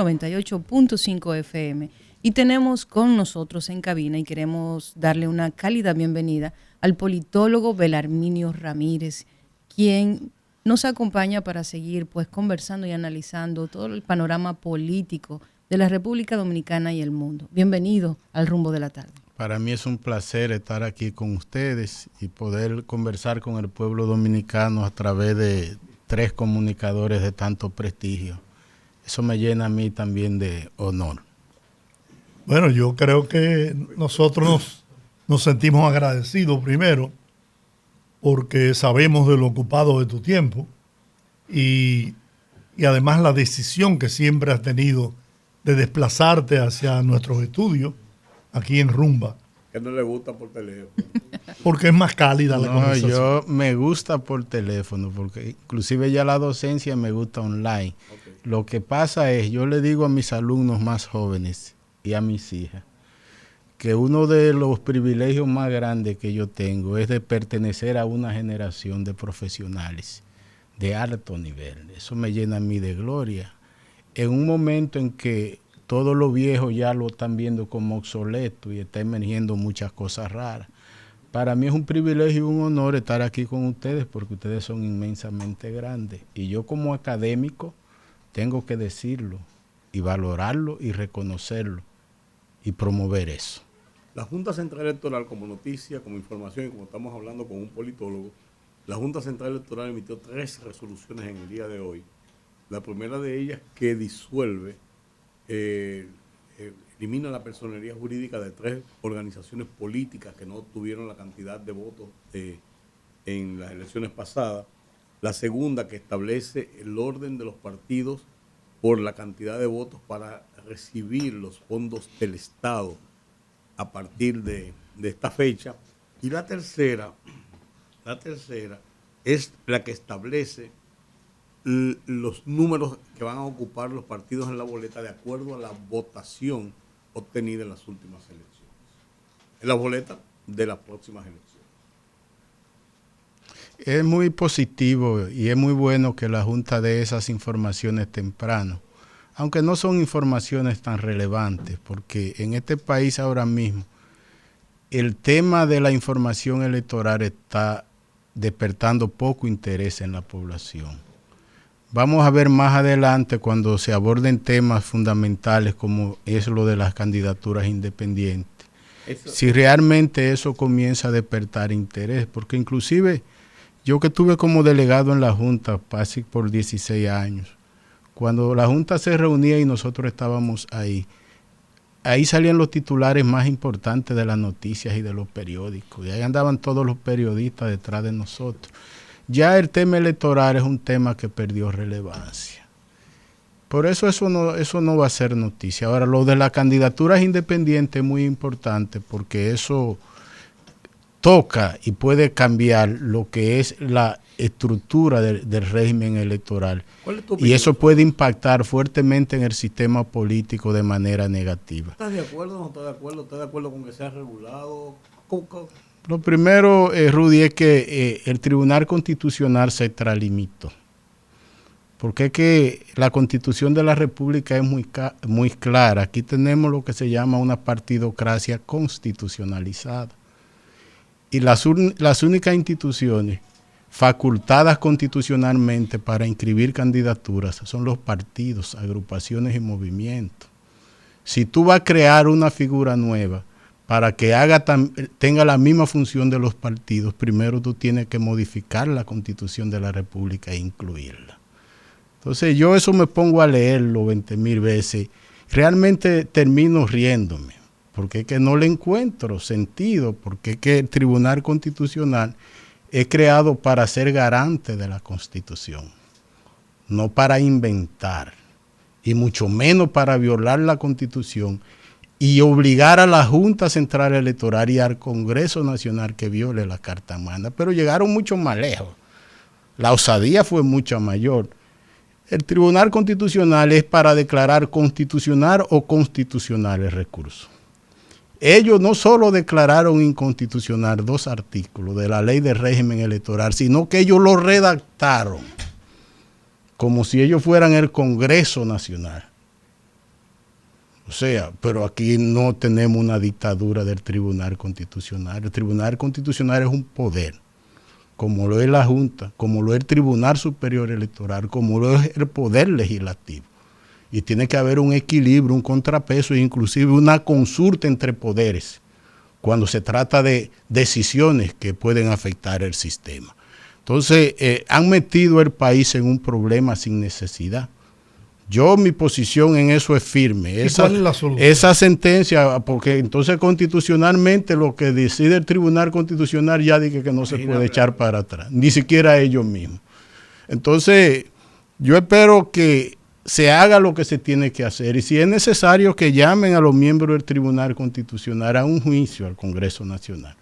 98.5 FM. Y tenemos con nosotros en cabina y queremos darle una cálida bienvenida al politólogo Belarminio Ramírez, quien nos acompaña para seguir pues conversando y analizando todo el panorama político de la República Dominicana y el mundo. Bienvenido al Rumbo de la Tarde. Para mí es un placer estar aquí con ustedes y poder conversar con el pueblo dominicano a través de 3 comunicadores de tanto prestigio. Eso me llena a mí también de honor. Bueno, yo creo que nosotros nos sentimos agradecidos primero porque sabemos de lo ocupado de tu tiempo y además la decisión que siempre has tenido de desplazarte hacia nuestros estudios aquí en Rumba. Que no le gusta por teléfono. Porque es más cálida la conversación. Yo me gusta por teléfono, porque inclusive ya la docencia me gusta online. Okay. Lo que pasa es, yo le digo a mis alumnos más jóvenes y a mis hijas, que uno de los privilegios más grandes que yo tengo es de pertenecer a una generación de profesionales de alto nivel. Eso me llena a mí de gloria. En un momento en que todo lo viejo ya lo están viendo como obsoleto y está emergiendo muchas cosas raras. Para mí es un privilegio y un honor estar aquí con ustedes porque ustedes son inmensamente grandes. Y yo como académico tengo que decirlo y valorarlo y reconocerlo y promover eso. La Junta Central Electoral, como noticia, como información y como estamos hablando con un politólogo, la Junta Central Electoral emitió 3 resoluciones en el día de hoy. La primera de ellas que disuelve elimina la personería jurídica de 3 organizaciones políticas que no tuvieron la cantidad de votos en las elecciones pasadas. La segunda que establece el orden de los partidos por la cantidad de votos para recibir los fondos del Estado a partir de esta fecha. Y la tercera es la que establece los números que van a ocupar los partidos en la boleta de acuerdo a la votación obtenida en las últimas elecciones. En la boleta de las próximas elecciones. Es muy positivo y es muy bueno que la Junta dé esas informaciones temprano, aunque no son informaciones tan relevantes, porque en este país ahora mismo el tema de la información electoral está despertando poco interés en la población. Vamos a ver más adelante cuando se aborden temas fundamentales como es lo de las candidaturas independientes. Si realmente eso comienza a despertar interés, porque inclusive yo que estuve como delegado en la Junta casi por 16 años, cuando la Junta se reunía y nosotros estábamos ahí salían los titulares más importantes de las noticias y de los periódicos, y ahí andaban todos los periodistas detrás de nosotros. Ya el tema electoral es un tema que perdió relevancia. Por eso no va a ser noticia. Ahora, lo de las candidaturas independientes es muy importante porque eso toca y puede cambiar lo que es la estructura del régimen electoral. Y eso puede impactar fuertemente en el sistema político de manera negativa. ¿Estás de acuerdo o no estás de acuerdo? ¿Estás de acuerdo con que sea regulado? Lo primero, Rudy, es que el Tribunal Constitucional se extralimitó. Porque es que la Constitución de la República es muy clara. Aquí tenemos lo que se llama una partidocracia constitucionalizada. Y las únicas instituciones facultadas constitucionalmente para inscribir candidaturas son los partidos, agrupaciones y movimientos. Si tú vas a crear una figura nueva para que tenga la misma función de los partidos, primero tú tienes que modificar la Constitución de la República e incluirla. Entonces yo eso me pongo a leerlo 20,000 veces. Realmente termino riéndome, porque es que no le encuentro sentido, porque es que el Tribunal Constitucional es creado para ser garante de la Constitución, no para inventar, y mucho menos para violar la Constitución y obligar a la Junta Central Electoral y al Congreso Nacional que viole la Carta Magna. Pero llegaron mucho más lejos. La osadía fue mucho mayor. El Tribunal Constitucional es para declarar constitucional o constitucional el recurso. Ellos no solo declararon inconstitucional 2 artículos de la Ley de Régimen Electoral, sino que ellos lo redactaron como si ellos fueran el Congreso Nacional. O sea, pero aquí no tenemos una dictadura del Tribunal Constitucional. El Tribunal Constitucional es un poder, como lo es la Junta, como lo es el Tribunal Superior Electoral, como lo es el Poder Legislativo. Y tiene que haber un equilibrio, un contrapeso e inclusive una consulta entre poderes cuando se trata de decisiones que pueden afectar el sistema. Entonces, han metido el país en un problema sin necesidad. Mi posición en eso es firme. ¿Cuál es la solución? Esa sentencia, porque entonces constitucionalmente lo que decide el Tribunal Constitucional ya dice que no se puede echar para atrás, ni siquiera ellos mismos. Entonces, yo espero que se haga lo que se tiene que hacer y si es necesario que llamen a los miembros del Tribunal Constitucional a un juicio al Congreso Nacional,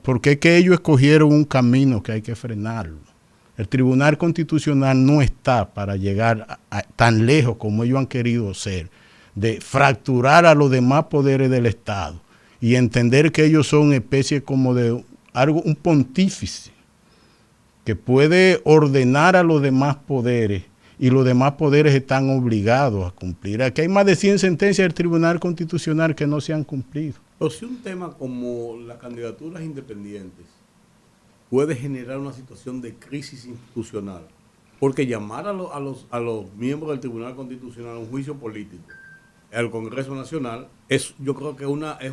porque es que ellos escogieron un camino que hay que frenarlo. El Tribunal Constitucional no está para llegar tan lejos como ellos han querido ser, de fracturar a los demás poderes del Estado y entender que ellos son especie como de un pontífice que puede ordenar a los demás poderes y los demás poderes están obligados a cumplir. Aquí hay más de 100 sentencias del Tribunal Constitucional que no se han cumplido. Pero si un tema como las candidaturas independientes puede generar una situación de crisis institucional, porque llamar a los miembros del Tribunal Constitucional a un juicio político al Congreso Nacional yo creo que es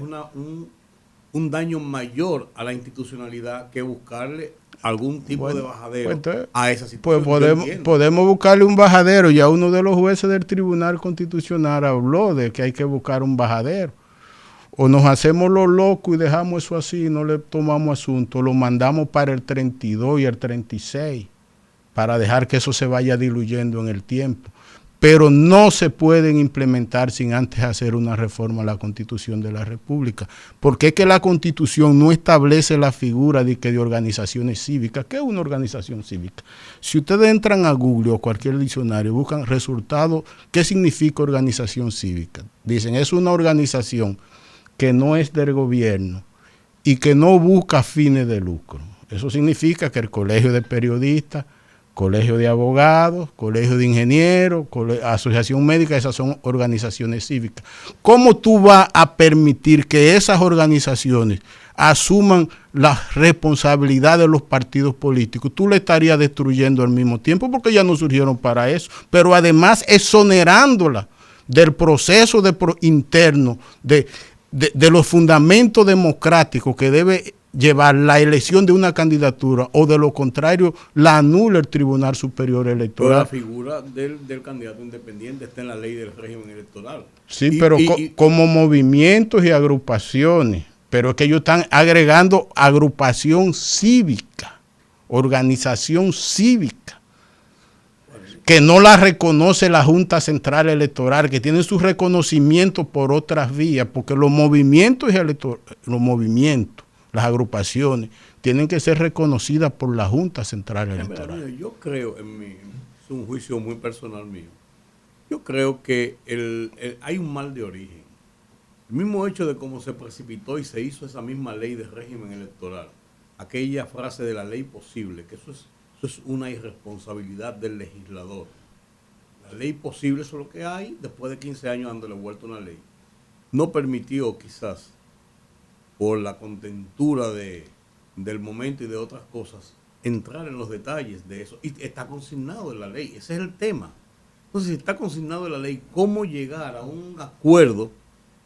un daño mayor a la institucionalidad que buscarle algún tipo de bajadero a esa situación. Pues podemos buscarle un bajadero. Ya uno de los jueces del Tribunal Constitucional habló de que hay que buscar un bajadero. O nos hacemos los locos y dejamos eso así, no le tomamos asunto, lo mandamos para el 32 y el 36, para dejar que eso se vaya diluyendo en el tiempo. Pero no se pueden implementar sin antes hacer una reforma a la Constitución de la República, porque es que la Constitución no establece la figura de organizaciones cívicas. ¿Qué es una organización cívica? Si ustedes entran a Google o cualquier diccionario, buscan resultados, ¿qué significa organización cívica? Dicen, es una organización que no es del gobierno y que no busca fines de lucro. Eso significa que el colegio de periodistas, colegio de abogados, colegio de ingenieros, asociación médica, esas son organizaciones cívicas. ¿Cómo tú vas a permitir que esas organizaciones asuman la responsabilidad de los partidos políticos? Tú le estarías destruyendo al mismo tiempo porque ya no surgieron para eso, pero además exonerándola del proceso interno de los fundamentos democráticos que debe llevar la elección de una candidatura, o de lo contrario la anula el Tribunal Superior Electoral. Pero la figura del candidato independiente está en la ley del régimen electoral. Sí, pero como movimientos y agrupaciones, pero es que ellos están agregando agrupación cívica, organización cívica, que no la reconoce la Junta Central Electoral, que tiene su reconocimiento por otras vías, porque los movimientos las agrupaciones tienen que ser reconocidas por la Junta Central Electoral. Yo creo, es un juicio muy personal mío, yo creo que hay un mal de origen. El mismo hecho de cómo se precipitó y se hizo esa misma ley de régimen electoral, aquella frase de la ley posible, que eso es una irresponsabilidad del legislador. La ley posible, eso es lo que hay, después de 15 años dándole vuelta a una ley. No permitió quizás, por la contentura del momento y de otras cosas, entrar en los detalles de eso. Y está consignado en la ley, ese es el tema. Entonces, si está consignado en la ley, ¿cómo llegar a un acuerdo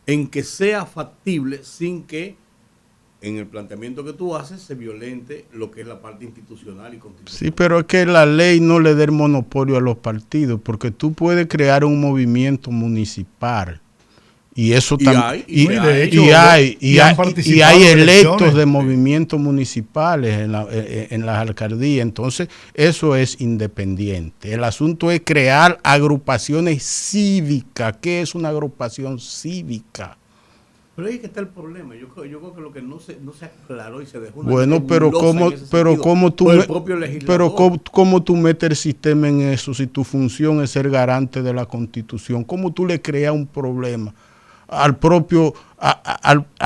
en que sea factible sin que en el planteamiento que tú haces se violente lo que es la parte institucional y constitucional? Sí, pero es que la ley no le dé el monopolio a los partidos, porque tú puedes crear un movimiento municipal. Y eso también, y hay electos de movimientos municipales en las alcaldías. Entonces, eso es independiente. El asunto es crear agrupaciones cívicas. ¿Qué es una agrupación cívica? Pero ahí que está el problema. Yo creo que lo que no se aclaró y se dejó una bueno, pero cómo tú metes el sistema en eso si tu función es ser garante de la Constitución. ¿Cómo tú le creas un problema a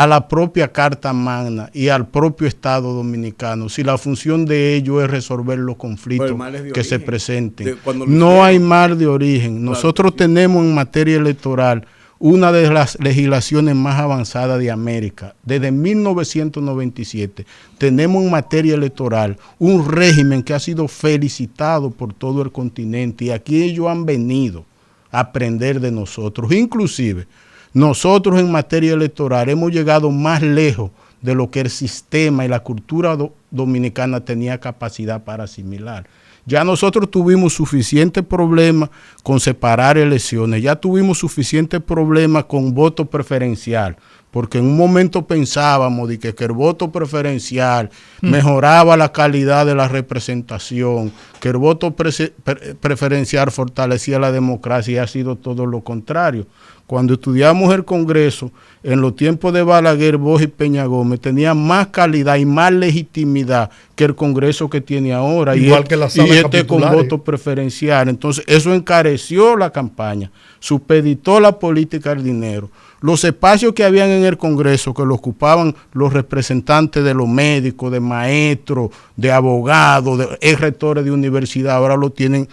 la propia Carta Magna y al propio Estado Dominicano si la función de ello es resolver los conflictos que se presenten? No hay mal de origen. Nosotros tenemos en materia electoral una de las legislaciones más avanzadas de América. Desde 1997 tenemos en materia electoral un régimen que ha sido felicitado por todo el continente y aquí ellos han venido a aprender de nosotros. Inclusive, nosotros en materia electoral hemos llegado más lejos de lo que el sistema y la cultura dominicana tenía capacidad para asimilar. Ya nosotros tuvimos suficiente problema con separar elecciones, ya tuvimos suficiente problema con voto preferencial, porque en un momento pensábamos de que el voto preferencial mejoraba la calidad de la representación, que el voto preferencial fortalecía la democracia y ha sido todo lo contrario. Cuando estudiamos el Congreso, en los tiempos de Balaguer, Bosch y Peña Gómez, tenía más calidad y más legitimidad que el Congreso que tiene ahora. Igual que la sala y este con voto preferencial. Entonces, eso encareció la campaña, supeditó la política al dinero. Los espacios que habían en el Congreso, que lo ocupaban los representantes de los médicos, de maestros, de abogados, de rectores de universidad, ahora lo tienen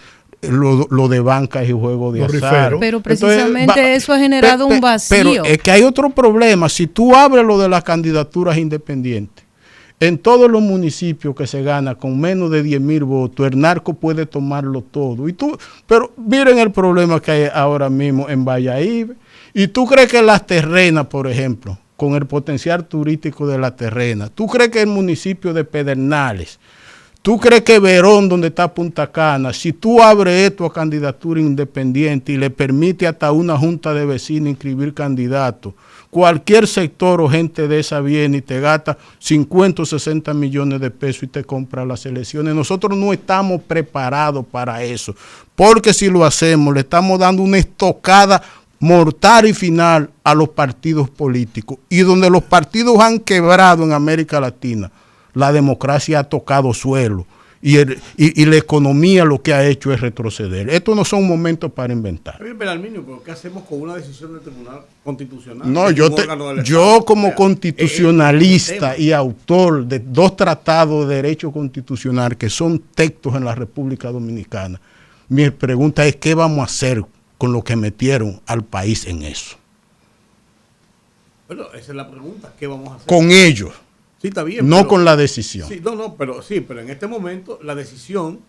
lo de bancas y juegos de azar. Pero precisamente entonces, eso ha generado un vacío. Pero es que hay otro problema. Si tú abres lo de las candidaturas independientes, en todos los municipios que se gana con menos de 10,000 votos, el narco puede tomarlo todo. Pero miren el problema que hay ahora mismo en Valladolid. ¿Y tú crees que las terrenas, por ejemplo, con el potencial turístico de la terrena, tú crees que el municipio de Pedernales, tú crees que Verón, donde está Punta Cana, si tú abres esto a candidatura independiente y le permite hasta una junta de vecinos inscribir candidatos, cualquier sector o gente de esa viene y te gasta 50 o 60 millones de pesos y te compra las elecciones? Nosotros no estamos preparados para eso, porque si lo hacemos, le estamos dando una estocada mortal y final a los partidos políticos. Y donde los partidos han quebrado en América Latina, la democracia ha tocado suelo y la economía lo que ha hecho es retroceder. Estos no son momentos para inventar. Pero Arminio, ¿qué hacemos con una decisión del Tribunal Constitucional? No, yo como constitucionalista y autor de 2 tratados de derecho constitucional que son textos en la República Dominicana, mi pregunta es ¿qué vamos a hacer con lo que metieron al país en eso? Bueno, esa es la pregunta, ¿qué vamos a hacer? Con ellos. Sí, está bien. No con la decisión. Sí, pero en este momento la decisión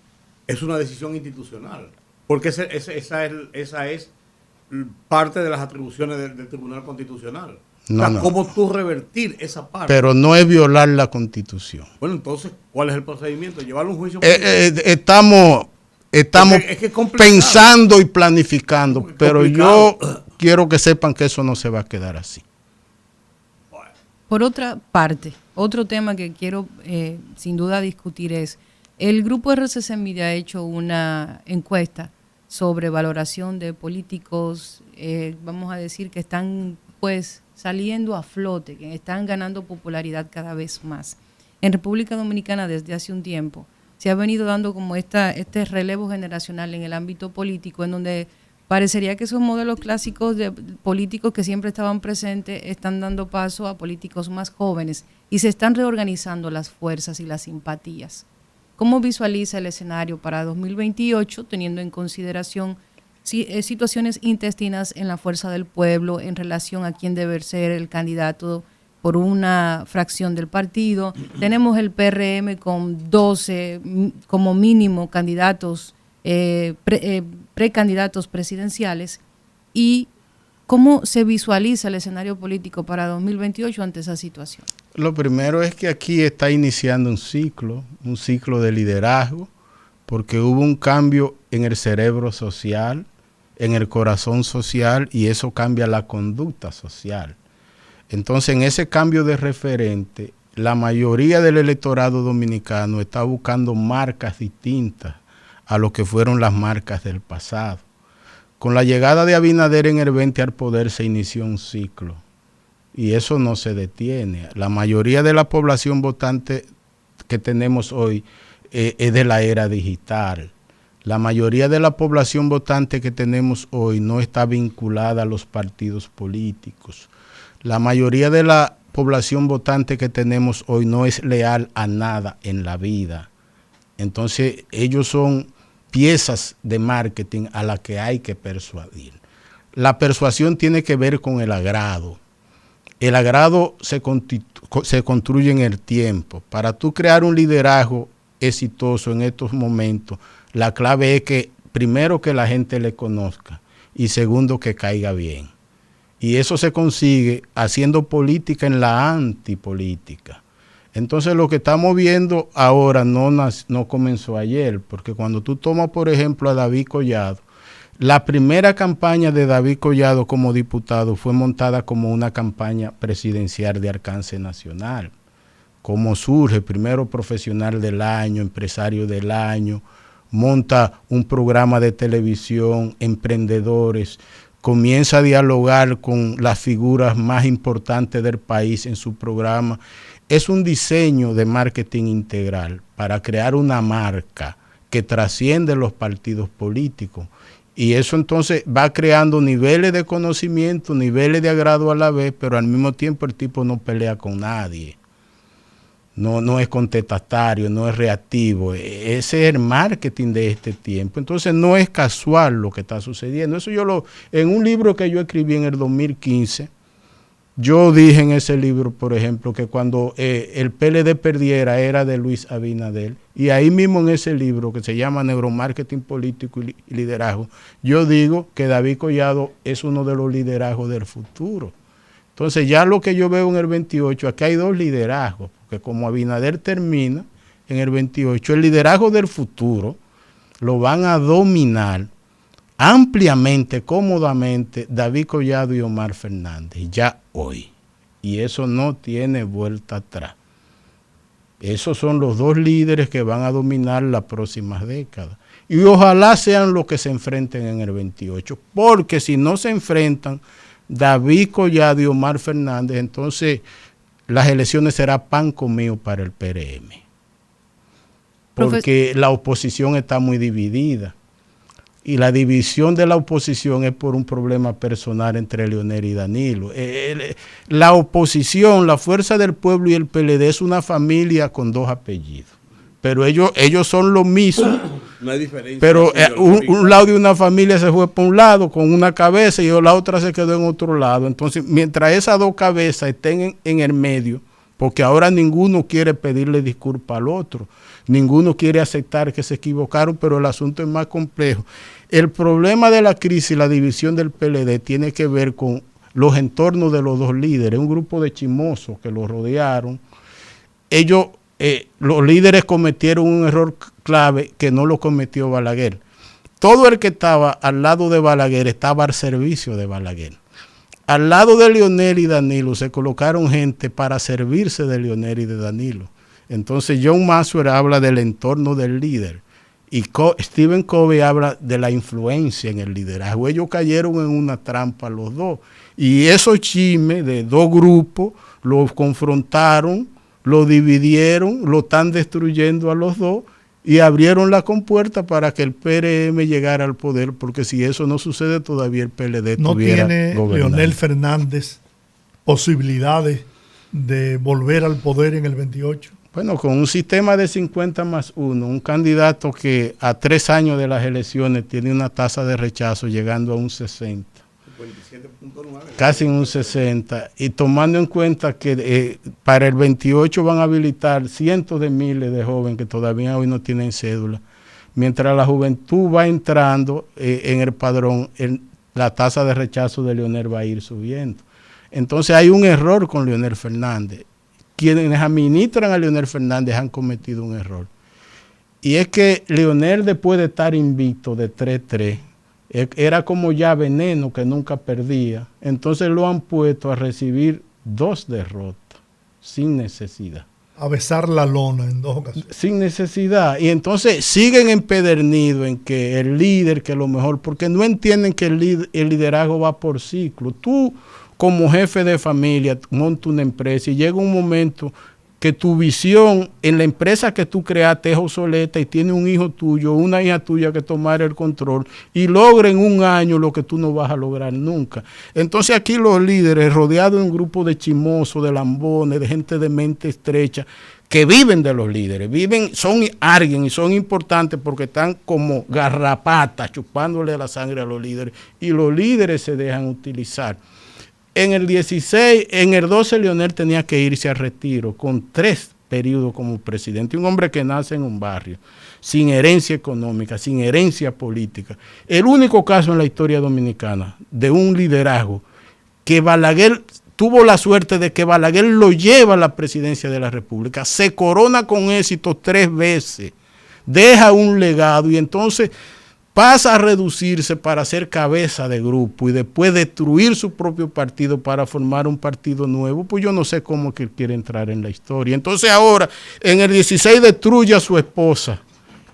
es una decisión institucional. Porque esa es parte de las atribuciones del Tribunal Constitucional. No. ¿Cómo tú revertir esa parte? Pero no es violar la Constitución. Bueno, entonces, ¿cuál es el procedimiento? ¿Llevarlo a un juicio? Estamos es que pensando y planificando, pero yo quiero que sepan que eso no se va a quedar así. Por otra parte, otro tema que quiero sin duda discutir es, el grupo RCC Media ha hecho una encuesta sobre valoración de políticos, vamos a decir que están pues saliendo a flote, que están ganando popularidad cada vez más. En República Dominicana desde hace un tiempo se ha venido dando como este relevo generacional en el ámbito político, en donde parecería que esos modelos clásicos de políticos que siempre estaban presentes están dando paso a políticos más jóvenes y se están reorganizando las fuerzas y las simpatías. ¿Cómo visualiza el escenario para 2028, teniendo en consideración situaciones intestinas en la fuerza del pueblo en relación a quién debe ser el candidato por una fracción del partido? Tenemos el PRM con 12 como mínimo candidatos precandidatos presidenciales, y cómo se visualiza el escenario político para 2028 ante esa situación. Lo primero es que aquí está iniciando un ciclo de liderazgo, porque hubo un cambio en el cerebro social, en el corazón social, y eso cambia la conducta social. Entonces, en ese cambio de referente, la mayoría del electorado dominicano está buscando marcas distintas a lo que fueron las marcas del pasado. Con la llegada de Abinader en el 20 al poder se inició un ciclo y eso no se detiene. La mayoría de la población votante que tenemos hoy es de la era digital. La mayoría de la población votante que tenemos hoy no está vinculada a los partidos políticos. La mayoría de la población votante que tenemos hoy no es leal a nada en la vida. Entonces ellos son piezas de marketing a las que hay que persuadir. la persuasión tiene que ver con el agrado. El agrado se construye en el tiempo. Para tú crear un liderazgo exitoso en estos momentos, la clave es que primero que la gente le conozca y segundo que caiga bien. Y eso se consigue haciendo política en la antipolítica. Entonces lo que estamos viendo ahora no comenzó ayer, porque cuando tú tomas por ejemplo a David Collado, la primera campaña de David Collado como diputado fue montada como una campaña presidencial de alcance nacional. ¿Cómo surge? Primero profesional del año, empresario del año, monta un programa de televisión, emprendedores, comienza a dialogar con las figuras más importantes del país en su programa. Es un diseño de marketing integral para crear una marca que trasciende los partidos políticos. Y eso entonces va creando niveles de conocimiento, niveles de agrado a la vez, pero al mismo tiempo el tipo no pelea con nadie. No es contestatario, no es reactivo. Ese es el marketing de este tiempo. Entonces no es casual lo que está sucediendo. Eso en un libro que yo escribí en el 2015, yo dije en ese libro, por ejemplo, que cuando el PLD perdiera era de Luis Abinader. Y ahí mismo en ese libro que se llama Neuromarketing Político y Liderazgo, yo digo que David Collado es uno de los liderazgos del futuro. Entonces ya lo que yo veo en el 28, aquí hay dos liderazgos, porque como Abinader termina en el 28, el liderazgo del futuro lo van a dominar ampliamente, cómodamente, David Collado y Omar Fernández, ya hoy. Y eso no tiene vuelta atrás. Esos son los dos líderes que van a dominar las próximas décadas. Y ojalá sean los que se enfrenten en el 28, porque si no se enfrentan David Collado y Omar Fernández, entonces las elecciones serán pan comido para el PRM. Porque la oposición está muy dividida. Y la división de la oposición es por un problema personal entre Leonel y Danilo. La oposición, la Fuerza del Pueblo y el PLD es una familia con dos apellidos. Pero ellos son lo mismo. No hay diferencia. Pero un lado de una familia se fue por un lado con una cabeza y la otra se quedó en otro lado. Entonces, mientras esas dos cabezas estén en el medio, porque ahora ninguno quiere pedirle disculpa al otro, ninguno quiere aceptar que se equivocaron, pero el asunto es más complejo. El problema de la crisis, la división del PLD, tiene que ver con los entornos de los dos líderes, un grupo de chismosos que los rodearon. Los líderes cometieron un error clave que no lo cometió Balaguer. Todo el que estaba al lado de Balaguer estaba al servicio de Balaguer. Al lado de Leonel y Danilo se colocaron gente para servirse de Leonel y de Danilo. Entonces John Maxwell habla del entorno del líder y Stephen Covey habla de la influencia en el liderazgo. Ellos cayeron en una trampa los dos y esos chismes de dos grupos los confrontaron, lo dividieron, lo están destruyendo a los dos y abrieron la compuerta para que el PRM llegara al poder, porque si eso no sucede todavía el PLD ¿No tuviera tiene gobernando. Leonel Fernández posibilidades de volver al poder en el 28? Bueno, con un sistema de 50+1, un candidato que a 3 años de las elecciones tiene una tasa de rechazo llegando a un 60. 57.9. Casi un 60, y tomando en cuenta que para el 28 van a habilitar cientos de miles de jóvenes que todavía hoy no tienen cédula, mientras la juventud va entrando en el padrón, la tasa de rechazo de Leonel va a ir subiendo. Entonces hay un error con Leonel Fernández. Quienes administran a Leonel Fernández han cometido un error. Y es que Leonel, después de estar invicto de 3-3, era como ya veneno que nunca perdía. Entonces lo han puesto a recibir 2 derrotas sin necesidad. A besar la lona en 2 ocasiones. Sin necesidad. Y entonces siguen empedernidos en que el líder, que lo mejor, porque no entienden que el liderazgo va por ciclo. Tú, como jefe de familia, montas una empresa y llega un momento que tu visión en la empresa que tú creaste es obsoleta y tiene un hijo tuyo, una hija tuya que tomar el control y logra en un año lo que tú no vas a lograr nunca. Entonces aquí los líderes, rodeados de un grupo de chismosos, de lambones, de gente de mente estrecha, que viven de los líderes, son alguien y son importantes porque están como garrapatas chupándole la sangre a los líderes y los líderes se dejan utilizar. En el 16, en el 12 Leonel tenía que irse al retiro con 3 periodos como presidente, un hombre que nace en un barrio, sin herencia económica, sin herencia política. El único caso en la historia dominicana de un liderazgo que Balaguer tuvo la suerte de que Balaguer lo lleva a la presidencia de la República, se corona con éxito 3 veces, deja un legado y entonces pasa a reducirse para ser cabeza de grupo y después destruir su propio partido para formar un partido nuevo. Pues yo no sé cómo que él quiere entrar en la historia. Entonces ahora, en el 16 destruye a su esposa,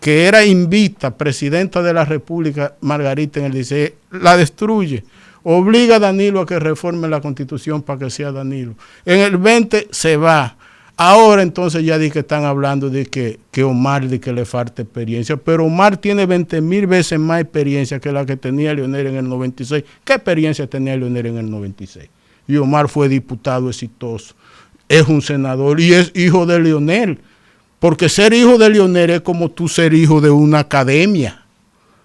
que era invicta, presidenta de la República, Margarita, en el 16, la destruye. Obliga a Danilo a que reforme la Constitución para que sea Danilo. En el 20 se va. Ahora entonces ya di que están hablando de que Omar de que le falta experiencia, pero Omar tiene 20,000 veces más experiencia que la que tenía Leonel en el 96. ¿Qué experiencia tenía Leonel en el 96? Y Omar fue diputado exitoso, es un senador y es hijo de Leonel, porque ser hijo de Leonel es como tú ser hijo de una academia.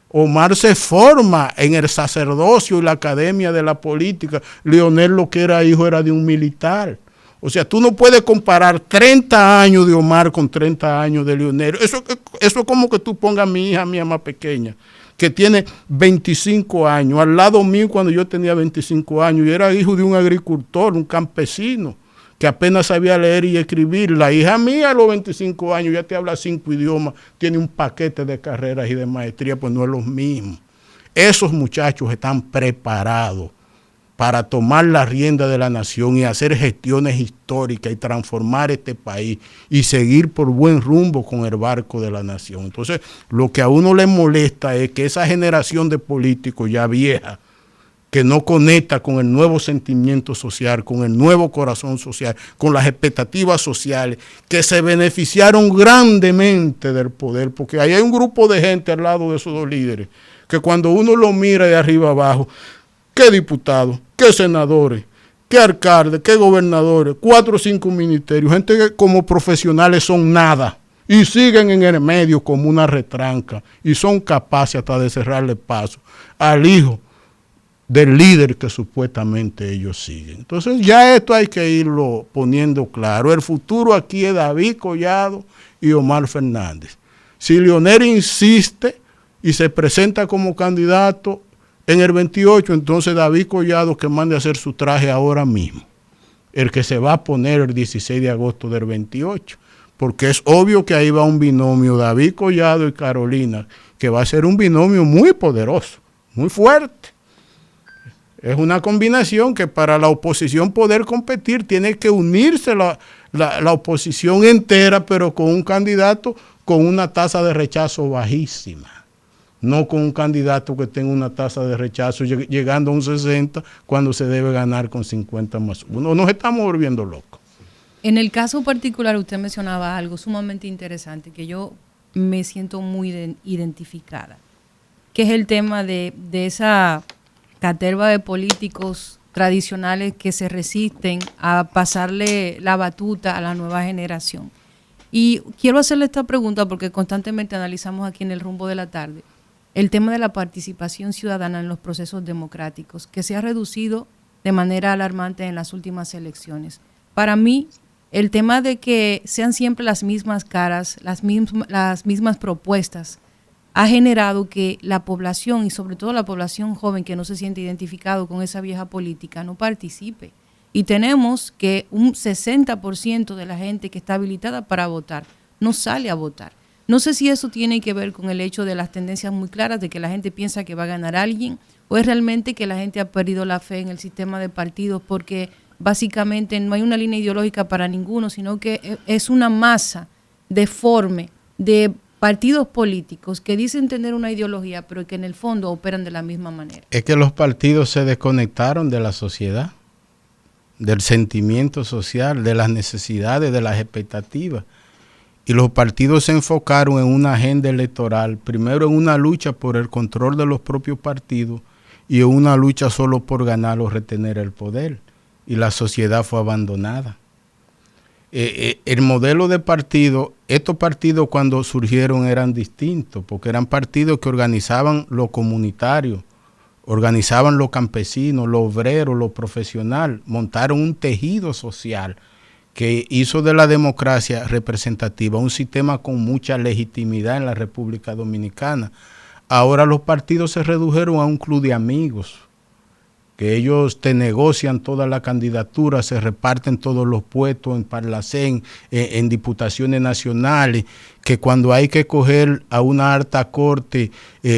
Omar se forma en el sacerdocio y la academia de la política. Leonel lo que era hijo era de un militar. O sea, tú no puedes comparar 30 años de Omar con 30 años de Leonel. Eso es como que tú pongas a mi hija mía más pequeña, que tiene 25 años, al lado mío cuando yo tenía 25 años, y era hijo de un agricultor, un campesino, que apenas sabía leer y escribir. La hija mía a los 25 años ya te habla 5 idiomas, tiene un paquete de carreras y de maestría, pues no es lo mismo. Esos muchachos están preparados para tomar la rienda de la nación y hacer gestiones históricas y transformar este país y seguir por buen rumbo con el barco de la nación. Entonces, lo que a uno le molesta es que esa generación de políticos ya vieja, que no conecta con el nuevo sentimiento social, con el nuevo corazón social, con las expectativas sociales, que se beneficiaron grandemente del poder, porque ahí hay un grupo de gente al lado de esos 2 líderes, que cuando uno lo mira de arriba abajo, qué diputados, qué senadores, qué alcaldes, qué gobernadores, 4 o 5 ministerios, gente que como profesionales son nada y siguen en el medio como una retranca y son capaces hasta de cerrarle paso al hijo del líder que supuestamente ellos siguen. Entonces ya esto hay que irlo poniendo claro. El futuro aquí es David Collado y Omar Fernández. Si Leonel insiste y se presenta como candidato en el 28, entonces David Collado que mande a hacer su traje ahora mismo, el que se va a poner el 16 de agosto del 28, porque es obvio que ahí va un binomio, David Collado y Carolina, que va a ser un binomio muy poderoso, muy fuerte. Es una combinación que para la oposición poder competir tiene que unirse la oposición entera, pero con un candidato con una tasa de rechazo bajísima. No con un candidato que tenga una tasa de rechazo llegando a un 60 cuando se debe ganar con 50+1. Nos estamos volviendo locos. En el caso particular, usted mencionaba algo sumamente interesante que yo me siento muy identificada, que es el tema de esa caterva de políticos tradicionales que se resisten a pasarle la batuta a la nueva generación. Y quiero hacerle esta pregunta porque constantemente analizamos aquí en el Rumbo de la Tarde el tema de la participación ciudadana en los procesos democráticos, que se ha reducido de manera alarmante en las últimas elecciones. Para mí, el tema de que sean siempre las mismas caras, las mismas propuestas, ha generado que la población, y sobre todo la población joven que no se siente identificado con esa vieja política, no participe. Y tenemos que un 60% de la gente que está habilitada para votar no sale a votar. No sé si eso tiene que ver con el hecho de las tendencias muy claras de que la gente piensa que va a ganar alguien, o es realmente que la gente ha perdido la fe en el sistema de partidos porque básicamente no hay una línea ideológica para ninguno, sino que es una masa deforme de partidos políticos que dicen tener una ideología, pero que en el fondo operan de la misma manera. Es que los partidos se desconectaron de la sociedad, del sentimiento social, de las necesidades, de las expectativas. Y los partidos se enfocaron en una agenda electoral, primero en una lucha por el control de los propios partidos y en una lucha solo por ganar o retener el poder. Y la sociedad fue abandonada. el modelo de partido, estos partidos cuando surgieron eran distintos, porque eran partidos que organizaban lo comunitario, organizaban lo campesino, lo obrero, lo profesional, montaron un tejido social que hizo de la democracia representativa un sistema con mucha legitimidad en la República Dominicana. Ahora los partidos se redujeron a un club de amigos, que ellos te negocian toda la candidatura, se reparten todos los puestos en Parlacén, en diputaciones nacionales, que cuando hay que coger a una alta corte,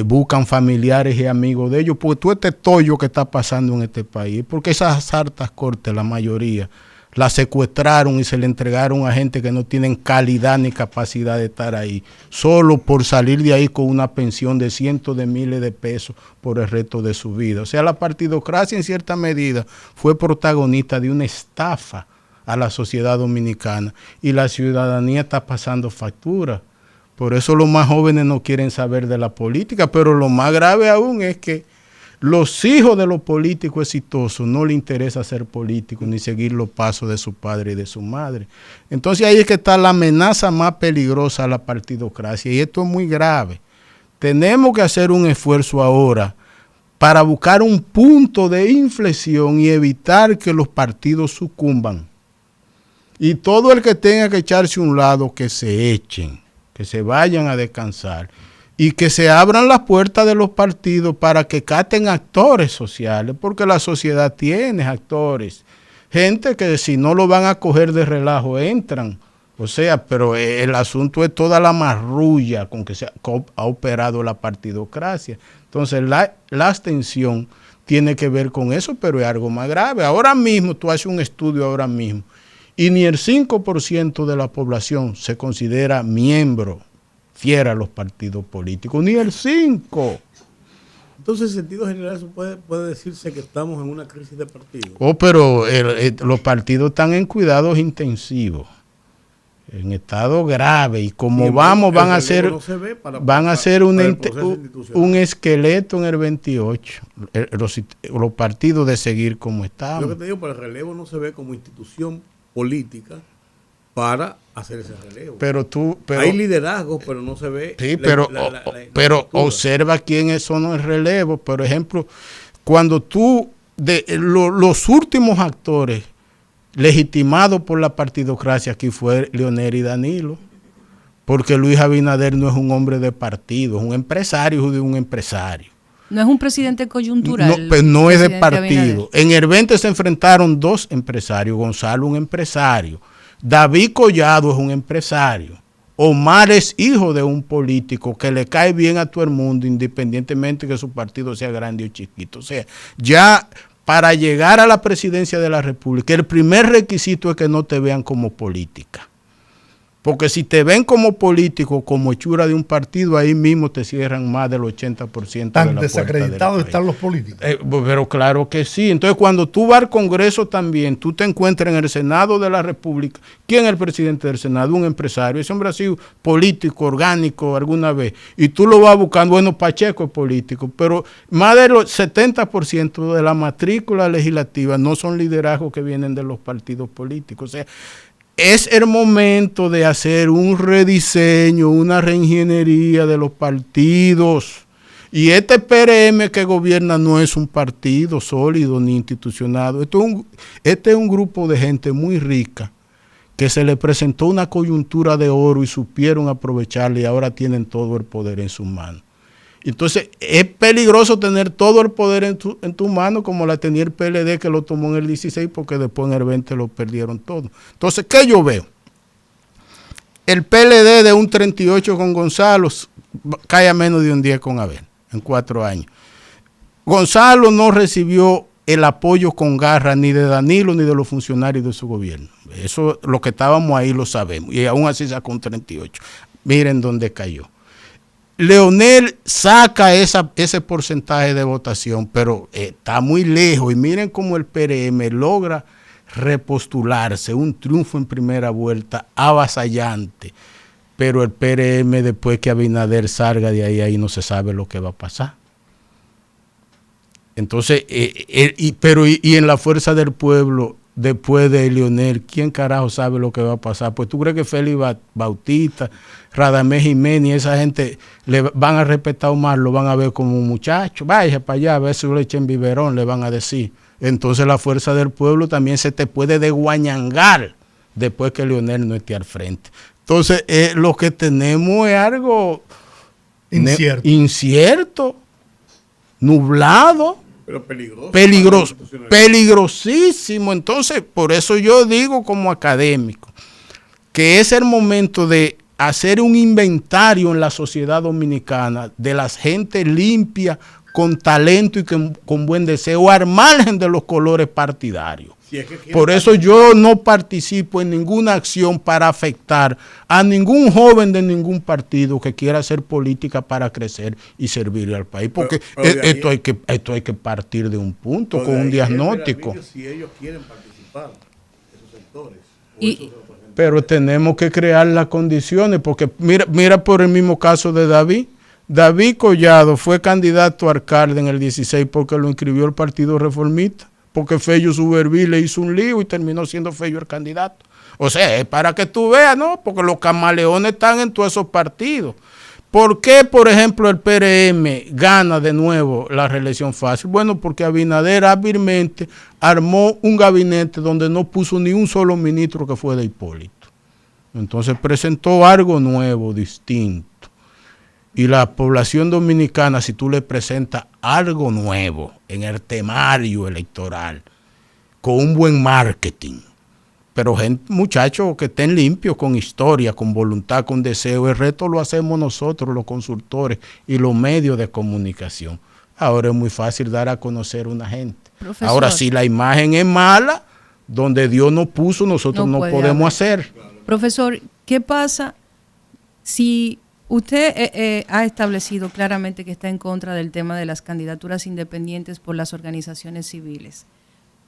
buscan familiares y amigos de ellos, porque todo este tollo que está pasando en este país, porque esas altas cortes, la mayoría, la secuestraron y se le entregaron a gente que no tienen calidad ni capacidad de estar ahí, solo por salir de ahí con una pensión de cientos de miles de pesos por el resto de su vida. O sea, la partidocracia en cierta medida fue protagonista de una estafa a la sociedad dominicana y la ciudadanía está pasando factura. Por eso los más jóvenes no quieren saber de la política, pero lo más grave aún es que los hijos de los políticos exitosos no les interesa ser políticos ni seguir los pasos de su padre y de su madre. Entonces ahí es que está la amenaza más peligrosa a la partidocracia y esto es muy grave. Tenemos que hacer un esfuerzo ahora para buscar un punto de inflexión y evitar que los partidos sucumban. Y todo el que tenga que echarse a un lado, que se echen, que se vayan a descansar. Y que se abran las puertas de los partidos para que capten actores sociales, porque la sociedad tiene actores, gente que si no lo van a coger de relajo entran. O sea, pero el asunto es toda la marrulla con que se ha operado la partidocracia. Entonces la abstención tiene que ver con eso, pero es algo más grave. Ahora mismo, tú haces un estudio ahora mismo, y ni el 5% de la población se considera miembro fiera a los partidos políticos, ni el 5%. Entonces, en sentido general, eso puede decirse que estamos en una crisis de partidos. Pero los partidos están en cuidados intensivos, en estado grave, y como vamos, van a ser un esqueleto en el 28, los partidos de seguir como estamos. Lo que te digo, pero el relevo no se ve como institución política para hacer ese relevo. Pero hay liderazgo, pero no se ve. Sí, pero observa quiénes son los relevos. Por ejemplo, cuando los últimos actores legitimados por la partidocracia aquí fue Leonel y Danilo, porque Luis Abinader no es un hombre de partido, es un empresario, hijo de un empresario. No es un presidente coyuntural. No, pues no es de partido. Abinader. En el 20 se enfrentaron dos empresarios, Gonzalo un empresario, David Collado es un empresario, Omar es hijo de un político que le cae bien a todo el mundo, independientemente que su partido sea grande o chiquito. O sea, ya para llegar a la presidencia de la República, el primer requisito es que no te vean como política. Porque si te ven como político, como hechura de un partido, ahí mismo te cierran más del 80% ¿Tan de la desacreditados están los políticos? Pero claro que sí. Entonces, cuando tú vas al Congreso también, tú te encuentras en el Senado de la República. ¿Quién es el presidente del Senado? Un empresario. Ese hombre ha sido político, orgánico alguna vez. Y tú lo vas buscando. Bueno, Pacheco es político. Pero más del 70% de la matrícula legislativa no son liderazgos que vienen de los partidos políticos. O sea, es el momento de hacer un rediseño, una reingeniería de los partidos. Y este PRM que gobierna no es un partido sólido ni institucionado. Este es un grupo de gente muy rica que se le presentó una coyuntura de oro y supieron aprovecharla y ahora tienen todo el poder en sus manos. Entonces es peligroso tener todo el poder en tu mano como la tenía el PLD, que lo tomó en el 16 porque después en el 20 lo perdieron todo. Entonces, ¿qué yo veo? El PLD de un 38 con Gonzalo cae a menos de un 10 con Abel en 4 años. Gonzalo no recibió el apoyo con garra ni de Danilo ni de los funcionarios de su gobierno. Eso, los que estábamos ahí lo sabemos. Y aún así sacó un 38. Miren dónde cayó. Leonel saca ese porcentaje de votación, pero está muy lejos. Y miren cómo el PRM logra repostularse, un triunfo en primera vuelta avasallante. Pero el PRM, después que Abinader salga de ahí no se sabe lo que va a pasar. Entonces, y en la Fuerza del Pueblo, después de Leonel, ¿quién carajo sabe lo que va a pasar? Pues tú crees que Félix Bautista, Radamés Jiménez, esa gente le van a respetar más, lo van a ver como un muchacho, vaya para allá, a ver si le echen biberón, le van a decir. Entonces la fuerza del pueblo también se te puede desguañangar después que Leonel no esté al frente. Entonces lo que tenemos es algo incierto, nublado, pero peligroso, peligrosísimo. Entonces, por eso yo digo como académico que es el momento de hacer un inventario en la sociedad dominicana de las gente limpia, con talento y con buen deseo, al margen de los colores partidarios. Si es que por eso yo no participo en ninguna acción para afectar a ningún joven de ningún partido que quiera hacer política para crecer y servirle al país. Porque esto hay que partir de un punto, con un diagnóstico. Si ellos quieren participar, esos sectores. Pero tenemos que crear las condiciones, porque mira por el mismo caso de David. David Collado fue candidato a alcalde en el 16 porque lo inscribió el Partido Reformista, porque Fello Suberví le hizo un lío y terminó siendo Fello el candidato. O sea, es para que tú veas, ¿no? Porque los camaleones están en todos esos partidos. ¿Por qué, por ejemplo, el PRM gana de nuevo la reelección fácil? Bueno, porque Abinader hábilmente armó un gabinete donde no puso ni un solo ministro que fue de Hipólito. Entonces presentó algo nuevo, distinto. Y la población dominicana, si tú le presentas algo nuevo en el temario electoral, con un buen marketing, pero muchachos que estén limpios, con historia, con voluntad, con deseo, el resto lo hacemos nosotros, los consultores y los medios de comunicación. Ahora es muy fácil dar a conocer a una gente. Profesor, ahora, si la imagen es mala, donde Dios nos puso, nosotros no podemos hacer. Profesor, ¿qué pasa si usted ha establecido claramente que está en contra del tema de las candidaturas independientes por las organizaciones civiles?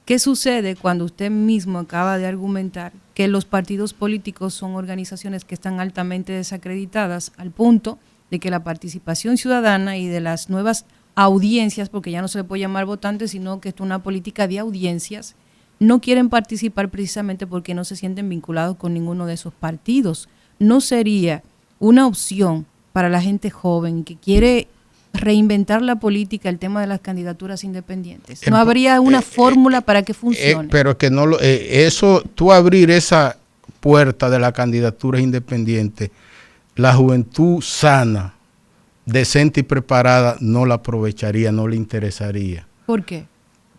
¿Qué sucede cuando usted mismo acaba de argumentar que los partidos políticos son organizaciones que están altamente desacreditadas al punto de que la participación ciudadana y de las nuevas audiencias, porque ya no se le puede llamar votantes, sino que esto es una política de audiencias, no quieren participar precisamente porque no se sienten vinculados con ninguno de esos partidos? ¿No sería una opción para la gente joven que quiere reinventar la política, el tema de las candidaturas independientes? ¿No habría una fórmula para que funcione? Pero que no eso, tú abrir esa puerta de la candidatura independiente, la juventud sana, decente y preparada no la aprovecharía, no le interesaría. ¿Por qué?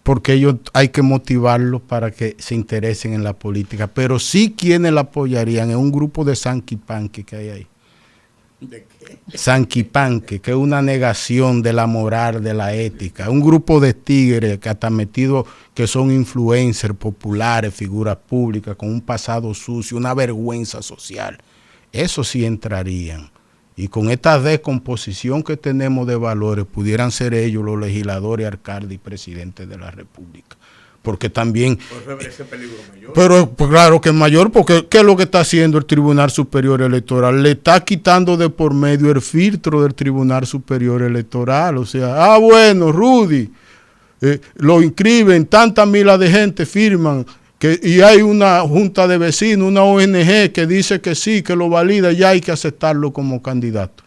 Porque ellos hay que motivarlos para que se interesen en la política, pero sí quienes la apoyarían es un grupo de sanquipanque que hay ahí. ¿De qué? Sanquipanque, que es una negación de la moral, de la ética. Un grupo de tigres que hasta metidos, que son influencers populares, figuras públicas, con un pasado sucio, una vergüenza social. Eso sí entrarían. Y con esta descomposición que tenemos de valores, pudieran ser ellos los legisladores, alcaldes y presidentes de la República. Porque también... ese peligro mayor. Pero pues, claro que es mayor, porque ¿qué es lo que está haciendo el Tribunal Superior Electoral? Le está quitando de por medio el filtro del Tribunal Superior Electoral. O sea, bueno, Rudy, lo inscriben, tantas miles de gente firman, y hay una junta de vecinos, una ONG que dice que sí, que lo valida, ya hay que aceptarlo como candidato.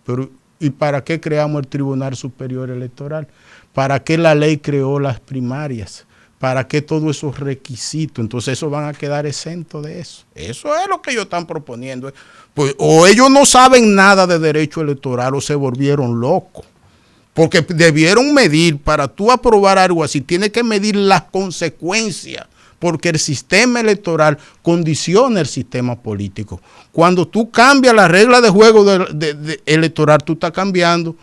Pero ¿y para qué creamos el Tribunal Superior Electoral? ¿Para qué la ley creó las primarias? ¿Para qué todos esos requisitos? Entonces esos van a quedar exentos de eso. Eso es lo que ellos están proponiendo. Pues, o ellos no saben nada de derecho electoral o se volvieron locos. Porque debieron medir, para tú aprobar algo así, tienes que medir las consecuencias. Porque el sistema electoral condiciona el sistema político. Cuando tú cambias las reglas de juego electoral, tú estás cambiando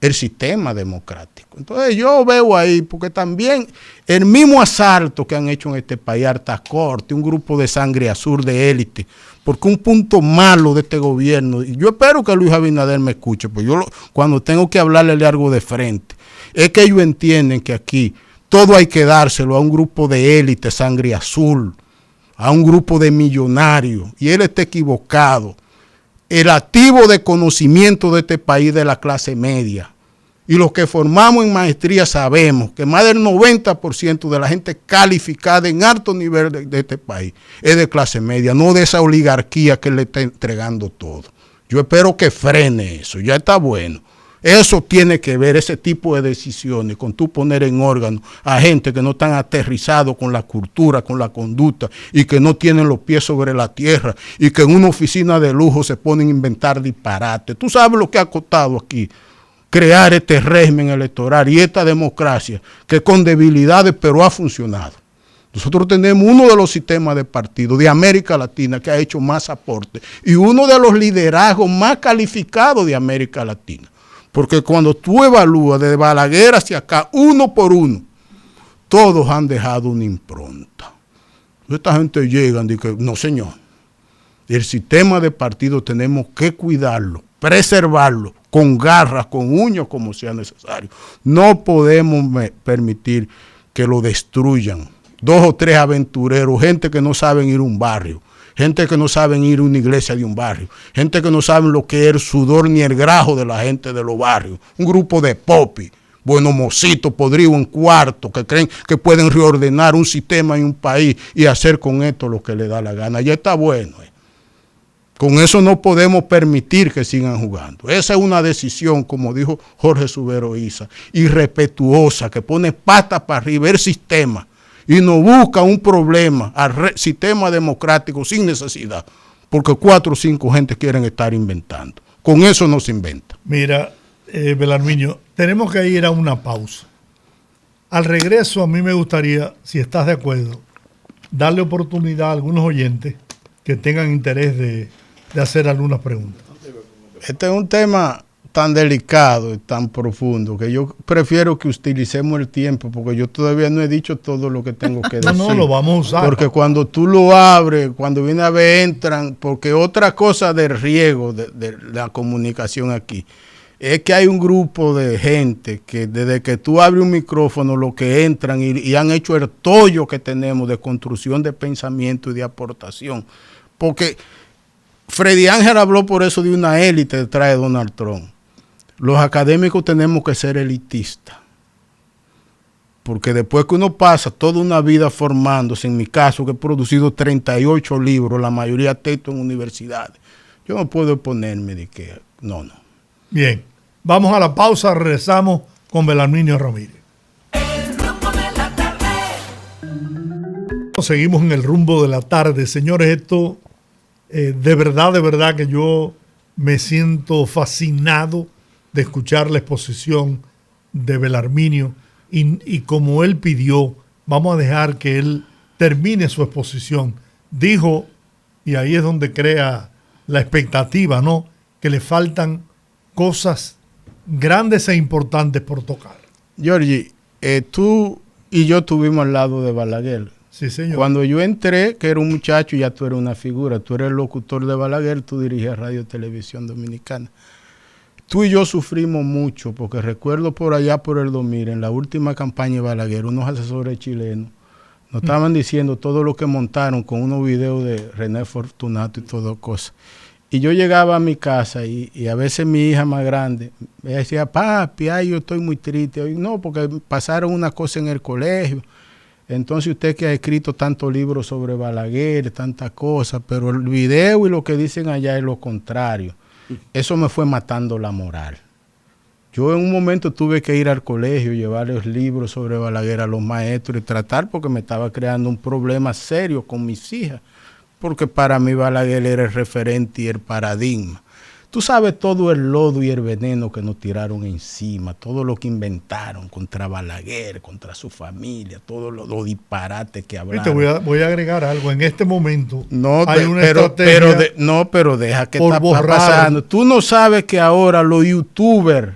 el sistema democrático. Entonces yo veo ahí, porque también el mismo asalto que han hecho en este país, Artacorte, un grupo de sangre azul de élite, porque un punto malo de este gobierno, y yo espero que Luis Abinader me escuche, pues yo cuando tengo que hablarle de algo de frente, es que ellos entienden que aquí todo hay que dárselo a un grupo de élite, sangre azul, a un grupo de millonarios, y él está equivocado. El activo de conocimiento de este país, de la clase media, Y los que formamos en maestría sabemos que más del 90% de la gente calificada en alto nivel de este país es de clase media, no de esa oligarquía que le está entregando todo. Yo espero que frene eso, ya está bueno. Eso tiene que ver, ese tipo de decisiones, con tú poner en órgano a gente que no están aterrizados con la cultura, con la conducta, y que no tienen los pies sobre la tierra, y que en una oficina de lujo se ponen a inventar disparates. Tú sabes lo que ha costado aquí crear este régimen electoral y esta democracia que con debilidades pero ha funcionado. Nosotros tenemos uno de los sistemas de partido de América Latina que ha hecho más aporte y uno de los liderazgos más calificados de América Latina. Porque cuando tú evalúas de Balaguer hacia acá, uno por uno, todos han dejado una impronta. Esta gente llega y dice, no señor, el sistema de partido tenemos que cuidarlo, preservarlo, con garras, con uñas, como sea necesario. No podemos permitir que lo destruyan. 2 o 3 aventureros, gente que no saben ir a un barrio, gente que no saben ir a una iglesia de un barrio, gente que no saben lo que es el sudor ni el grajo de la gente de los barrios. Un grupo de popis, buenos mocitos podridos en cuarto, que creen que pueden reordenar un sistema en un país y hacer con esto lo que les da la gana. Ya está bueno. Con eso no podemos permitir que sigan jugando. Esa es una decisión, como dijo Jorge Subero Isa, irrespetuosa, que pone patas para arriba el sistema y nos busca un problema al sistema democrático sin necesidad, porque 4 o 5 gente quieren estar inventando. Con eso no se inventa. Mira, Belarminio, tenemos que ir a una pausa. Al regreso, a mí me gustaría, si estás de acuerdo, darle oportunidad a algunos oyentes que tengan interés de hacer algunas preguntas. Este es un tema tan delicado y tan profundo que yo prefiero que utilicemos el tiempo porque yo todavía no he dicho todo lo que tengo que decir. No, lo vamos a usar. Porque cuando tú lo abres, cuando viene a ver, entran, porque otra cosa del riesgo de la comunicación aquí es que hay un grupo de gente que desde que tú abres un micrófono lo que entran y han hecho el tollo que tenemos de construcción de pensamiento y de aportación. Porque Freddy Ángel habló por eso de una élite detrás de Donald Trump. Los académicos tenemos que ser elitistas. Porque después que uno pasa toda una vida formándose, en mi caso que he producido 38 libros, la mayoría textos en universidades, yo no puedo ponerme de que no. Bien, vamos a la pausa, regresamos con Belarminio Ramírez. El rumbo de la tarde. Seguimos en el rumbo de la tarde. Señores, esto de verdad que yo me siento fascinado de escuchar la exposición de Belarminio y como él pidió, vamos a dejar que él termine su exposición. Dijo, y ahí es donde crea la expectativa, ¿no? Que le faltan cosas grandes e importantes por tocar. Georgie, tú y yo estuvimos al lado de Balaguer. Sí, señor. Cuando yo entré, que era un muchacho, ya tú eres una figura. Tú eres el locutor de Balaguer, tú dirigías Radio Televisión Dominicana. Tú y yo sufrimos mucho, porque recuerdo por allá por el 2000, en la última campaña de Balaguer, unos asesores chilenos nos estaban diciendo todo lo que montaron con unos videos de René Fortunato y todas cosas. Y yo llegaba a mi casa y a veces mi hija más grande me decía, papi, ay, yo estoy muy triste. Y no, porque pasaron una cosa en el colegio. Entonces usted que ha escrito tantos libros sobre Balaguer, tantas cosas, pero el video y lo que dicen allá es lo contrario. Eso me fue matando la moral. Yo en un momento tuve que ir al colegio, llevar los libros sobre Balaguer a los maestros y tratar porque me estaba creando un problema serio con mis hijas. Porque para mí Balaguer era el referente y el paradigma. Tú sabes todo el lodo y el veneno que nos tiraron encima, todo lo que inventaron contra Balaguer, contra su familia, todos los disparates que hablaron. Voy a agregar algo. En este momento no, hay una estrategia. Pero deja que está pasando. Tú no sabes que ahora los youtubers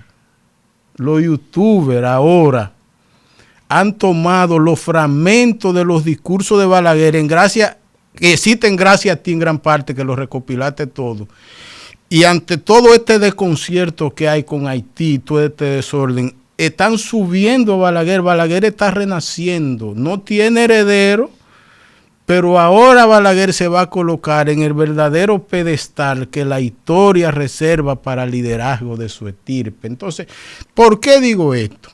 ahora han tomado los fragmentos de los discursos de Balaguer que existen gracias a ti en gran parte, que lo recopilaste todo. Y ante todo este desconcierto que hay con Haití, todo este desorden, están subiendo a Balaguer. Balaguer está renaciendo, no tiene heredero Pero ahora Balaguer se va a colocar en el verdadero pedestal que la historia reserva para el liderazgo de su estirpe. Entonces, ¿por qué digo esto?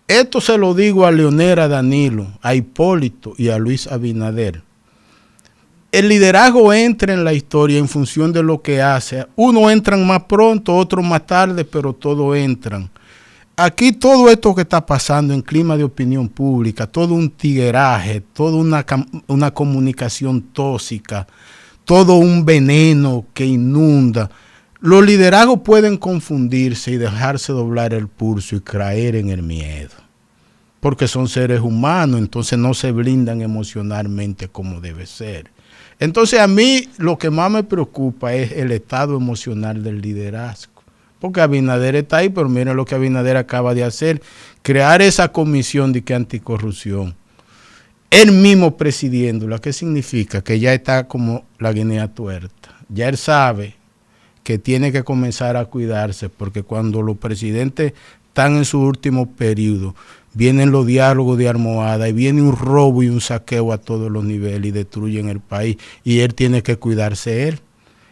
Esto se lo digo a Leonel, a Danilo, a Hipólito y a Luis Abinader. El liderazgo entra en la historia en función de lo que hace. Unos entran más pronto, otros más tarde, pero todos entran. Aquí todo esto que está pasando en clima de opinión pública, todo un tigueraje, toda una comunicación tóxica, todo un veneno que inunda. Los liderazgos pueden confundirse y dejarse doblar el pulso y caer en el miedo, porque son seres humanos, entonces no se blindan emocionalmente como debe ser. Entonces a mí lo que más me preocupa es el estado emocional del liderazgo. Porque Abinader está ahí, pero miren lo que Abinader acaba de hacer, crear esa comisión de anticorrupción. Él mismo presidiéndola, ¿qué significa? Que ya está como la guinea tuerta. Ya él sabe que tiene que comenzar a cuidarse, porque cuando los presidentes están en su último periodo, vienen los diálogos de almohada y viene un robo y un saqueo a todos los niveles y destruyen el país, y él tiene que cuidarse él.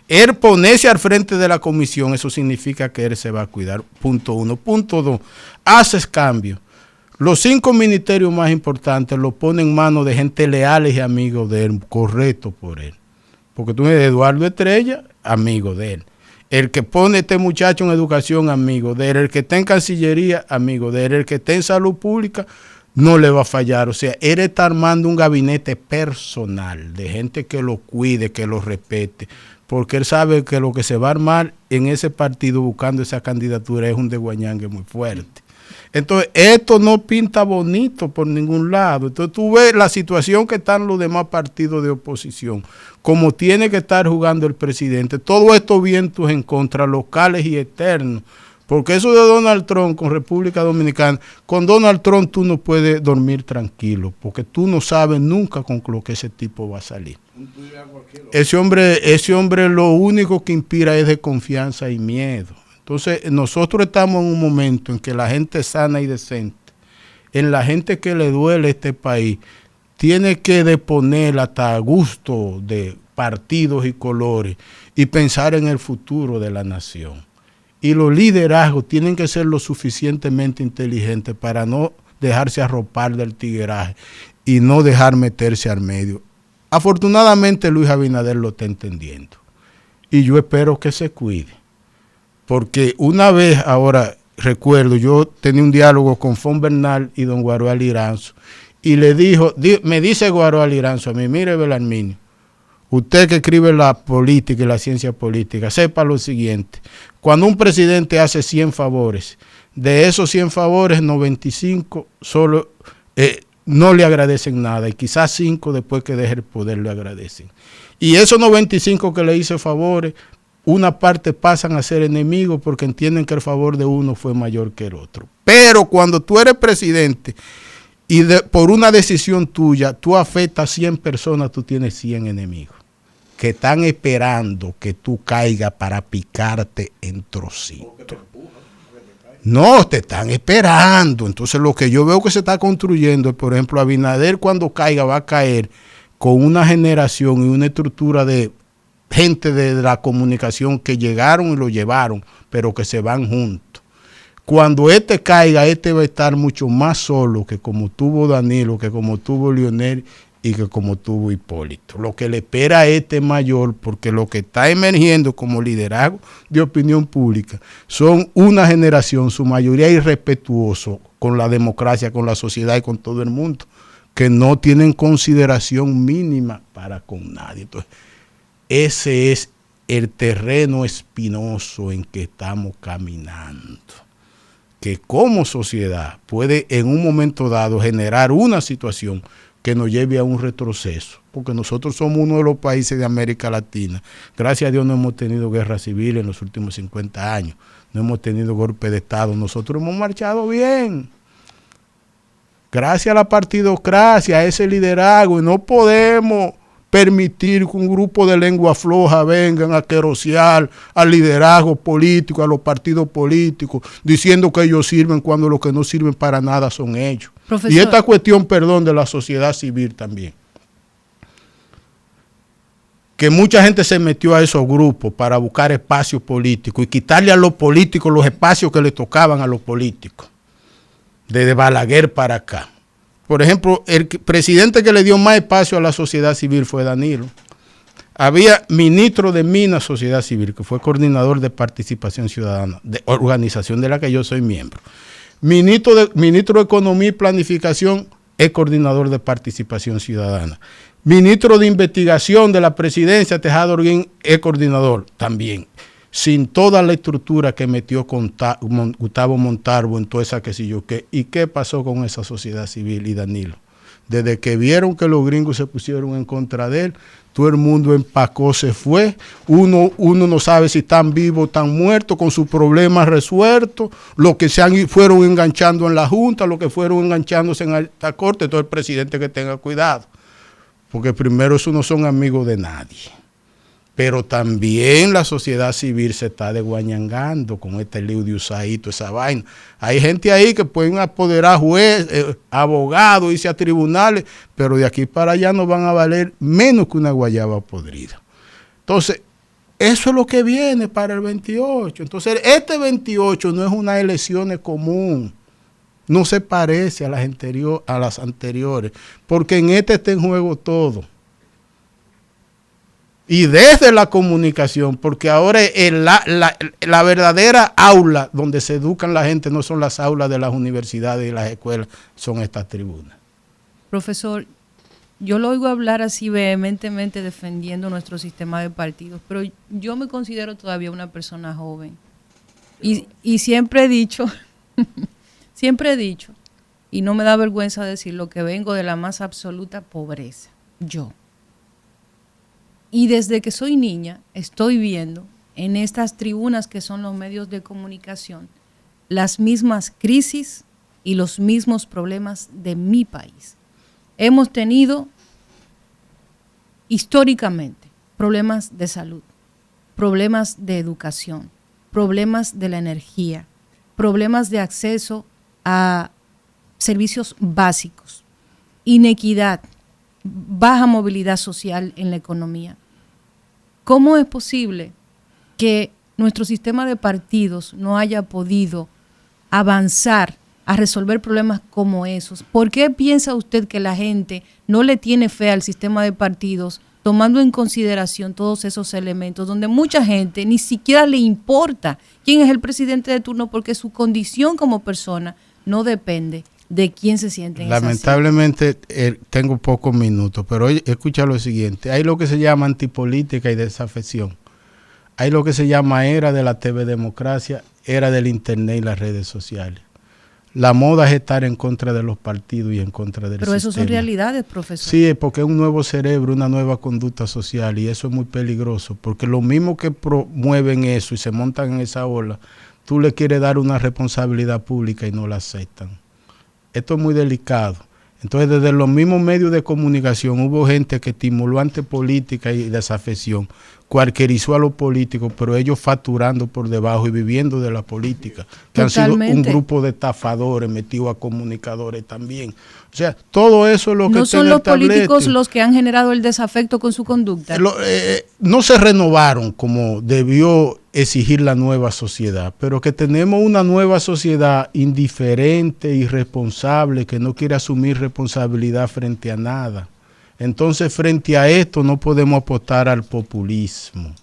Él ponerse al frente de la comisión, eso significa que él se va a cuidar. Punto 1. Punto 2. Haces cambio. Los 5 ministerios más importantes los pone en manos de gente leales y amigos de él, correcto por él. Porque tú eres Eduardo Estrella, amigo de él. El que pone este muchacho en educación, amigo de él. El que está en Cancillería, amigo de él. El que está en salud pública, no le va a fallar. O sea, él está armando un gabinete personal de gente que lo cuide, que lo respete. Porque él sabe que lo que se va a armar en ese partido buscando esa candidatura es un desguañangue muy fuerte. Entonces, esto no pinta bonito por ningún lado. Entonces, tú ves la situación que están los demás partidos de oposición, como tiene que estar jugando el presidente. Todo esto vientos en contra, locales y externos. Porque eso de Donald Trump con República Dominicana, con Donald Trump tú no puedes dormir tranquilo, porque tú no sabes nunca con lo que ese tipo va a salir. Ese hombre lo único que inspira es de confianza y miedo. Entonces nosotros estamos en un momento en que la gente sana y decente, en la gente que le duele este país, tiene que deponer hasta gusto de partidos y colores y pensar en el futuro de la nación. Y los liderazgos tienen que ser lo suficientemente inteligentes para no dejarse arropar del tigueraje y no dejar meterse al medio. Afortunadamente Luis Abinader lo está entendiendo. Y yo espero que se cuide. Porque una vez, ahora recuerdo, yo tenía un diálogo con Fon Bernal y don Guaroa Liranzo. Y le dijo, me dice Guaroa Liranzo a mí, mire Belarminio, usted que escribe la política y la ciencia política, sepa lo siguiente. Cuando un presidente hace 100 favores, de esos 100 favores, 95 solo no le agradecen nada. Y quizás 5 después que deje el poder le agradecen. Y esos 95 que le hice favores, una parte pasan a ser enemigos porque entienden que el favor de uno fue mayor que el otro. Pero cuando tú eres presidente y por una decisión tuya, tú afectas a 100 personas, tú tienes 100 enemigos que están esperando que tú caigas para picarte en trocitos. No, te están esperando. Entonces lo que yo veo que se está construyendo, por ejemplo, Abinader cuando caiga va a caer con una generación y una estructura de gente de la comunicación que llegaron y lo llevaron, pero que se van juntos. Cuando este caiga, este va a estar mucho más solo que como tuvo Danilo, que como tuvo Leonel y que como tuvo Hipólito. Lo que le espera a este es mayor, porque lo que está emergiendo como liderazgo de opinión pública son una generación, su mayoría irrespetuoso con la democracia, con la sociedad y con todo el mundo, que no tienen consideración mínima para con nadie. Entonces, ese es el terreno espinoso en que estamos caminando, que como sociedad puede en un momento dado generar una situación que nos lleve a un retroceso, porque nosotros somos uno de los países de América Latina. Gracias a Dios no hemos tenido guerra civil en los últimos 50 años, no hemos tenido golpe de Estado, nosotros hemos marchado bien. Gracias a la partidocracia, a ese liderazgo, y no podemos permitir que un grupo de lengua floja vengan a querosear al liderazgo político, a los partidos políticos, diciendo que ellos sirven cuando los que no sirven para nada son ellos. Profesor, y esta cuestión, perdón, de la sociedad civil también. que mucha gente se metió a esos grupos para buscar espacios políticos y quitarle a los políticos los espacios que le tocaban a los políticos, desde Balaguer para acá. Por ejemplo, el presidente que le dio más espacio a la sociedad civil fue Danilo. Había ministro de Minas, Sociedad Civil, que fue coordinador de Participación Ciudadana, de organización de la que yo soy miembro. Ministro de Economía y Planificación es coordinador de Participación Ciudadana. Ministro de Investigación de la Presidencia, Tejada Orguín, es coordinador también. Sin toda la estructura que metió Gustavo Montalvo en toda esa que sé yo qué. ¿Y qué pasó con esa sociedad civil y Danilo? Desde que vieron que los gringos se pusieron en contra de él, todo el mundo empacó, se fue. Uno no sabe si están vivos o están muertos, con sus problemas resueltos. Los que fueron enganchando en la Junta, los que fueron enganchándose en alta corte, todo el presidente que tenga cuidado. Porque primero, esos no son amigos de nadie. Pero también la sociedad civil se está desguañangando con este lío de Usaid, esa vaina. Hay gente ahí que pueden apoderar jueces, abogados, irse a tribunales, pero de aquí para allá no van a valer menos que una guayaba podrida. Entonces, eso es lo que viene para el 28. Entonces, este 28 no es una elección común. No se parece a las anteriores, porque en este está en juego todo. Y desde la comunicación, porque ahora la verdadera aula donde se educan la gente no son las aulas de las universidades y las escuelas, son estas tribunas. Profesor, yo lo oigo hablar así vehementemente defendiendo nuestro sistema de partidos, pero yo me considero todavía una persona joven. Y siempre he dicho, y no me da vergüenza decirlo, que vengo de la más absoluta pobreza, yo. Y desde que soy niña estoy viendo en estas tribunas que son los medios de comunicación las mismas crisis y los mismos problemas de mi país. Hemos tenido históricamente problemas de salud, problemas de educación, problemas de la energía, problemas de acceso a servicios básicos, inequidad, baja movilidad social en la economía. ¿Cómo es posible que nuestro sistema de partidos no haya podido avanzar a resolver problemas como esos? ¿Por qué piensa usted que la gente no le tiene fe al sistema de partidos, tomando en consideración todos esos elementos, donde mucha gente ni siquiera le importa quién es el presidente de turno, porque su condición como persona no depende de quién se siente en Lamentablemente tengo pocos minutos, pero escucha lo siguiente. Hay lo que se llama antipolítica y desafección. Hay lo que se llama era de la TV democracia, era del internet y las redes sociales. La moda es estar en contra de los partidos y en contra del sistema. Pero eso son realidades, profesor. Sí, porque es un nuevo cerebro, una nueva conducta social, y eso es muy peligroso, porque lo mismo que promueven eso y se montan en esa ola, tú le quieres dar una responsabilidad pública y no la aceptan. Esto es muy delicado. Entonces, desde los mismos medios de comunicación hubo gente que estimuló antipolítica y desafección, cualquierizó a los políticos, pero ellos facturando por debajo y viviendo de la política, que Totalmente. han sido un grupo de estafadores metidos a comunicadores también. O sea, todo eso es lo que no son los políticos los que han generado el desafecto con su conducta. No se renovaron como debió exigir la nueva sociedad, pero que tenemos una nueva sociedad indiferente, irresponsable, que no quiere asumir responsabilidad frente a nada. Entonces, frente a esto no podemos apostar al populismo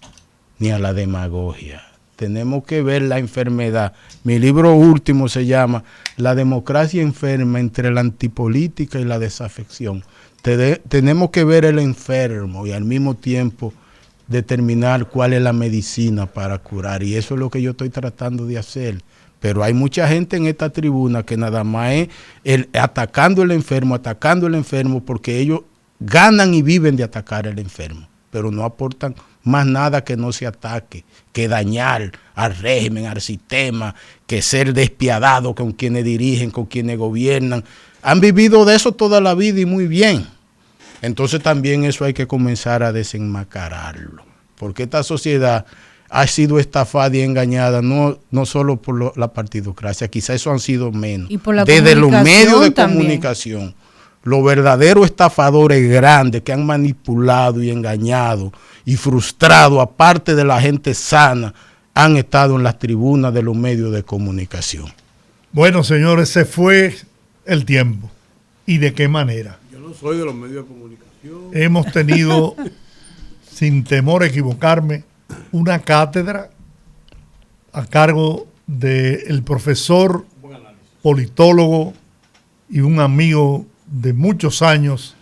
ni a la demagogia. Tenemos que ver la enfermedad. Mi libro último se llama La democracia enferma entre la antipolítica y la desafección. Tenemos que ver el enfermo y al mismo tiempo determinar cuál es la medicina para curar. Y eso es lo que yo estoy tratando de hacer. Pero hay mucha gente en esta tribuna que nada más es atacando el enfermo, porque ellos ganan y viven de atacar al enfermo, pero no aportan más nada que no se ataque, que dañar al régimen, al sistema, que ser despiadado con quienes dirigen, con quienes gobiernan. Han vivido de eso toda la vida y muy bien. Entonces también eso hay que comenzar a desenmascararlo, porque esta sociedad ha sido estafada y engañada no solo por la partidocracia, quizás eso han sido menos, y por la desde los medios de también. comunicación. Los verdaderos estafadores grandes que han manipulado y engañado y frustrado, aparte de la gente sana, han estado en las tribunas de los medios de comunicación. Bueno, señores, se fue el tiempo. ¿Y de qué manera? Yo no soy de los medios de comunicación. Hemos tenido, sin temor a equivocarme, una cátedra a cargo del profesor politólogo y un amigo de muchos años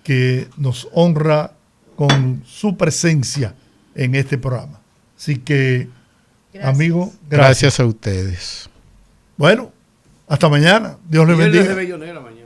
que nos honra con su presencia en este programa. Así que, Gracias. amigo, Gracias a ustedes. Bueno, hasta mañana. Dios les Viernes bendiga. de Bellonera mañana.